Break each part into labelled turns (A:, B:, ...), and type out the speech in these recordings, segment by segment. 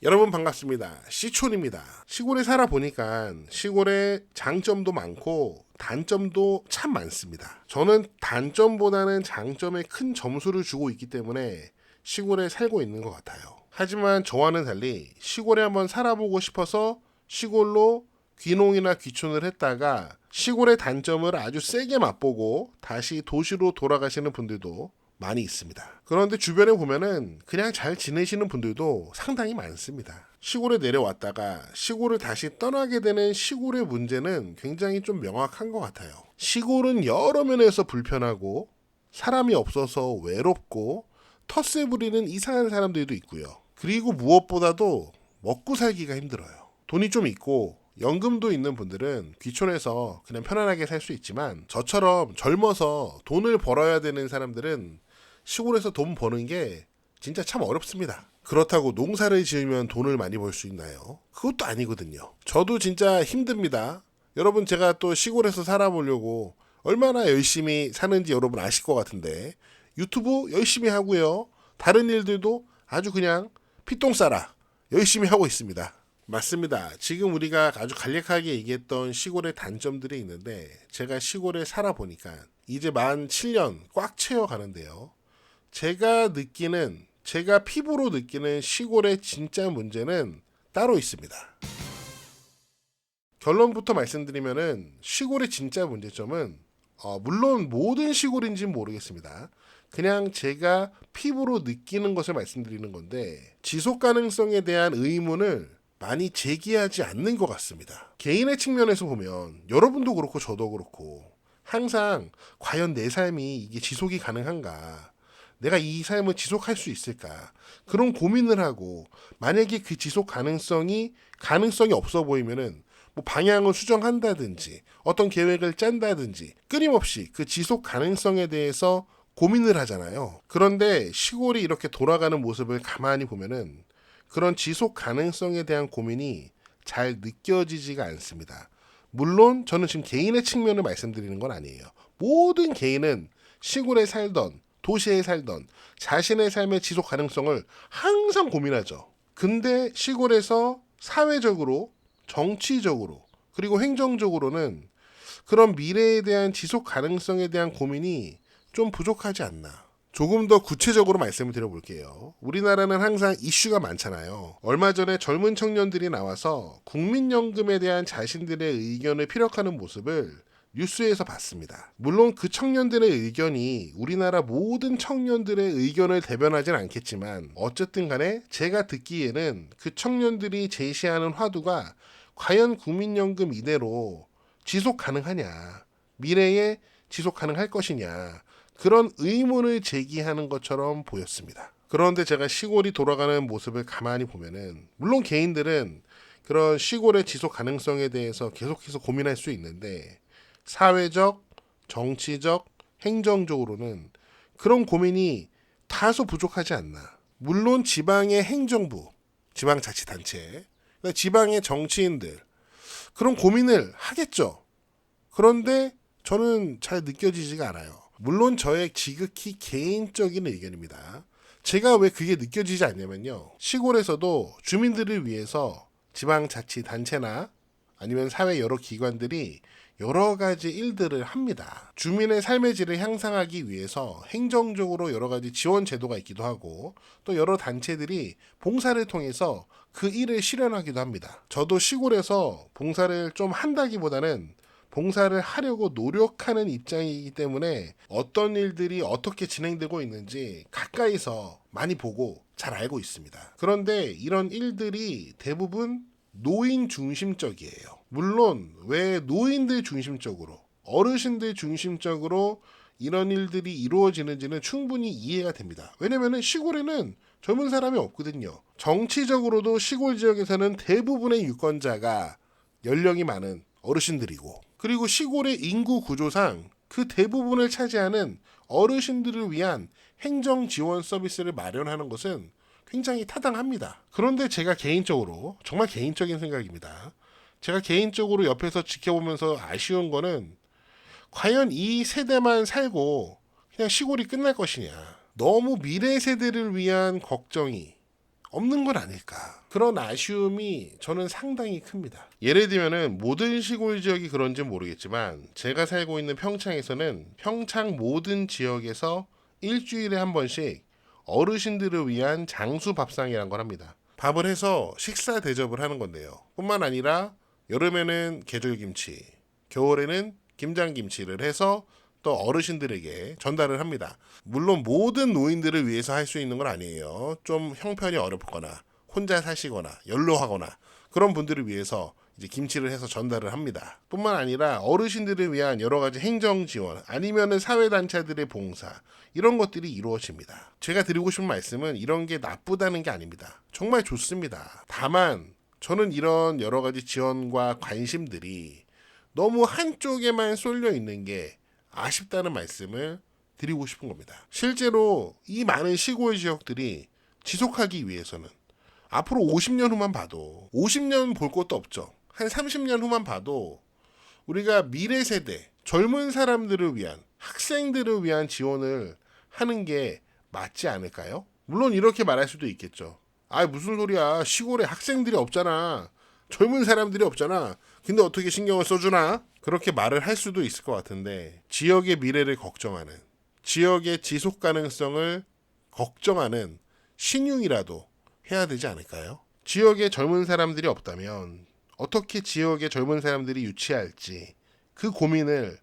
A: 여러분 반갑습니다. 시촌입니다. 시골에 살아보니까 시골에 장점도 많고 단점도 참 많습니다. 저는 단점보다는 장점에 큰 점수를 주고 있기 때문에 시골에 살고 있는 것 같아요. 하지만 저와는 달리 시골에 한번 살아보고 싶어서 시골로 귀농이나 귀촌을 했다가 시골의 단점을 아주 세게 맛보고 다시 도시로 돌아가시는 분들도 많이 있습니다. 그런데 주변에 보면은 그냥 잘 지내시는 분들도 상당히 많습니다. 시골에 내려왔다가 시골을 다시 떠나게 되는 시골의 문제는 굉장히 좀 명확한 것 같아요. 시골은 여러 면에서 불편하고 사람이 없어서 외롭고 텃세 부리는 이상한 사람들도 있고요. 그리고 무엇보다도 먹고 살기가 힘들어요. 돈이 좀 있고 연금도 있는 분들은 귀촌해서 그냥 편안하게 살 수 있지만 저처럼 젊어서 돈을 벌어야 되는 사람들은 시골에서 돈 버는 게 진짜 참 어렵습니다. 그렇다고 농사를 지으면 돈을 많이 벌 수 있나요? 그것도 아니거든요. 저도 진짜 힘듭니다. 여러분 제가 또 시골에서 살아보려고 얼마나 열심히 사는지 여러분 아실 것 같은데 유튜브 열심히 하고요. 다른 일들도 아주 그냥 피똥 싸라 열심히 하고 있습니다. 맞습니다. 지금 우리가 아주 간략하게 얘기했던 시골의 단점들이 있는데 제가 시골에 살아보니까 이제 만 7년 꽉 채워 가는데요. 제가 피부로 느끼는 시골의 진짜 문제는 따로 있습니다. 결론부터 말씀드리면은 시골의 진짜 문제점은 물론 모든 시골인지는 모르겠습니다. 그냥 제가 피부로 느끼는 것을 말씀드리는 건데 지속 가능성에 대한 의문을 많이 제기하지 않는 것 같습니다. 개인의 측면에서 보면 여러분도 그렇고 저도 그렇고 항상 과연 내 삶이 이게 지속이 가능한가? 내가 이 삶을 지속할 수 있을까? 그런 고민을 하고 만약에 그 지속 가능성이 없어 보이면은 뭐 방향을 수정한다든지 어떤 계획을 짠다든지 끊임없이 그 지속 가능성에 대해서 고민을 하잖아요. 그런데 시골이 이렇게 돌아가는 모습을 가만히 보면은 그런 지속 가능성에 대한 고민이 잘 느껴지지가 않습니다. 물론 저는 지금 개인의 측면을 말씀드리는 건 아니에요. 모든 개인은 시골에 살던 도시에 살던 자신의 삶의 지속 가능성을 항상 고민하죠. 근데 시골에서 사회적으로, 정치적으로, 그리고 행정적으로는 그런 미래에 대한 지속 가능성에 대한 고민이 좀 부족하지 않나. 조금 더 구체적으로 말씀을 드려볼게요. 우리나라는 항상 이슈가 많잖아요. 얼마 전에 젊은 청년들이 나와서 국민연금에 대한 자신들의 의견을 피력하는 모습을 뉴스에서 봤습니다. 물론 그 청년들의 의견이 우리나라 모든 청년들의 의견을 대변하진 않겠지만 어쨌든 간에 제가 듣기에는 그 청년들이 제시하는 화두가 과연 국민연금 이대로 지속 가능하냐, 미래에 지속 가능할 것이냐, 그런 의문을 제기하는 것처럼 보였습니다. 그런데 제가 시골이 돌아가는 모습을 가만히 보면은 물론 개인들은 그런 시골의 지속 가능성에 대해서 계속해서 고민할 수 있는데 사회적, 정치적, 행정적으로는 그런 고민이 다소 부족하지 않나. 물론 지방의 행정부, 지방자치단체, 지방의 정치인들 그런 고민을 하겠죠. 그런데 저는 잘 느껴지지가 않아요. 물론 저의 지극히 개인적인 의견입니다. 제가 왜 그게 느껴지지 않냐면요. 시골에서도 주민들을 위해서 지방자치단체나 아니면 사회 여러 기관들이 여러 가지 일들을 합니다. 주민의 삶의 질을 향상하기 위해서 행정적으로 여러 가지 지원 제도가 있기도 하고 또 여러 단체들이 봉사를 통해서 그 일을 실현하기도 합니다. 저도 시골에서 봉사를 좀 한다기보다는 봉사를 하려고 노력하는 입장이기 때문에 어떤 일들이 어떻게 진행되고 있는지 가까이서 많이 보고 잘 알고 있습니다. 그런데 이런 일들이 대부분 노인 중심적이에요. 물론 왜 노인들 중심적으로 어르신들 중심적으로 이런 일들이 이루어지는지는 충분히 이해가 됩니다. 왜냐면은 시골에는 젊은 사람이 없거든요. 정치적으로도 시골 지역에서는 대부분의 유권자가 연령이 많은 어르신들이고 그리고 시골의 인구 구조상 그 대부분을 차지하는 어르신들을 위한 행정 지원 서비스를 마련하는 것은 굉장히 타당합니다. 그런데 제가 개인적으로 정말 개인적인 생각입니다. 제가 개인적으로 옆에서 지켜보면서 아쉬운 거는 과연 이 세대만 살고 그냥 시골이 끝날 것이냐. 너무 미래 세대를 위한 걱정이 없는 건 아닐까. 그런 아쉬움이 저는 상당히 큽니다. 예를 들면은 모든 시골 지역이 그런지 모르겠지만 제가 살고 있는 평창에서는 평창 모든 지역에서 일주일에 한 번씩 어르신들을 위한 장수 밥상이라는 걸 합니다. 밥을 해서 식사 대접을 하는 건데요. 뿐만 아니라 여름에는 계절김치, 겨울에는 김장김치를 해서 또 어르신들에게 전달을 합니다. 물론 모든 노인들을 위해서 할 수 있는 건 아니에요. 좀 형편이 어렵거나 혼자 사시거나 연로하거나 그런 분들을 위해서 이제 김치를 해서 전달을 합니다. 뿐만 아니라 어르신들을 위한 여러 가지 행정 지원 아니면은 사회단체들의 봉사 이런 것들이 이루어집니다. 제가 드리고 싶은 말씀은 이런 게 나쁘다는 게 아닙니다. 정말 좋습니다. 다만 저는 이런 여러 가지 지원과 관심들이 너무 한쪽에만 쏠려 있는 게 아쉽다는 말씀을 드리고 싶은 겁니다. 실제로 이 많은 시골 지역들이 지속하기 위해서는 앞으로 50년 후만 봐도 50년 볼 것도 없죠. 한 30년 후만 봐도 우리가 미래 세대, 젊은 사람들을 위한 학생들을 위한 지원을 하는 게 맞지 않을까요? 물론 이렇게 말할 수도 있겠죠. 아 무슨 소리야. 시골에 학생들이 없잖아. 젊은 사람들이 없잖아. 근데 어떻게 신경을 써주나? 그렇게 말을 할 수도 있을 것 같은데 지역의 미래를 걱정하는 지역의 지속 가능성을 걱정하는 신용이라도 해야 되지 않을까요? 지역에 젊은 사람들이 없다면 어떻게 지역의 젊은 사람들이 유치할지 그 고민을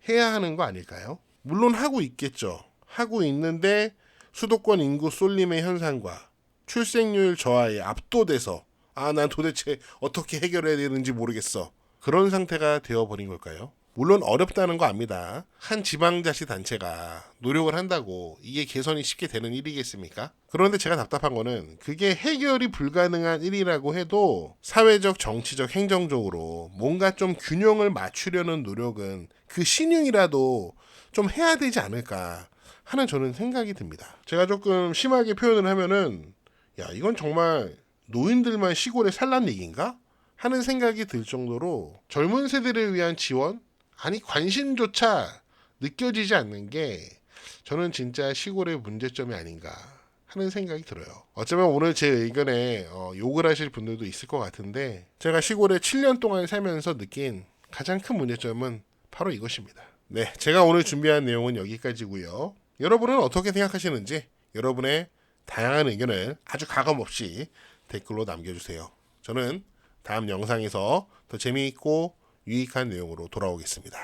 A: 해야 하는 거 아닐까요? 물론 하고 있겠죠. 하고 있는데 수도권 인구 쏠림의 현상과 출생률 저하에 압도돼서 난 도대체 어떻게 해결해야 되는지 모르겠어. 그런 상태가 되어버린 걸까요? 물론 어렵다는 거 압니다. 한 지방자치단체가 노력을 한다고 이게 개선이 쉽게 되는 일이겠습니까? 그런데 제가 답답한 거는 그게 해결이 불가능한 일이라고 해도 사회적, 정치적, 행정적으로 뭔가 좀 균형을 맞추려는 노력은 그 신용이라도 좀 해야 되지 않을까 하는 저는 생각이 듭니다. 제가 조금 심하게 표현을 하면은 야 이건 정말 노인들만 시골에 살란 얘기인가? 하는 생각이 들 정도로 젊은 세대를 위한 지원? 아니 관심조차 느껴지지 않는 게 저는 진짜 시골의 문제점이 아닌가 하는 생각이 들어요. 어쩌면 오늘 제 의견에 욕을 하실 분들도 있을 것 같은데 제가 시골에 7년 동안 살면서 느낀 가장 큰 문제점은 바로 이것입니다. 네, 제가 오늘 준비한 내용은 여기까지고요. 여러분은 어떻게 생각하시는지 여러분의 다양한 의견을 아주 가감없이 댓글로 남겨주세요. 저는 다음 영상에서 더 재미있고 유익한 내용으로 돌아오겠습니다.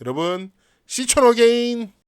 A: 여러분, 시천 어게인!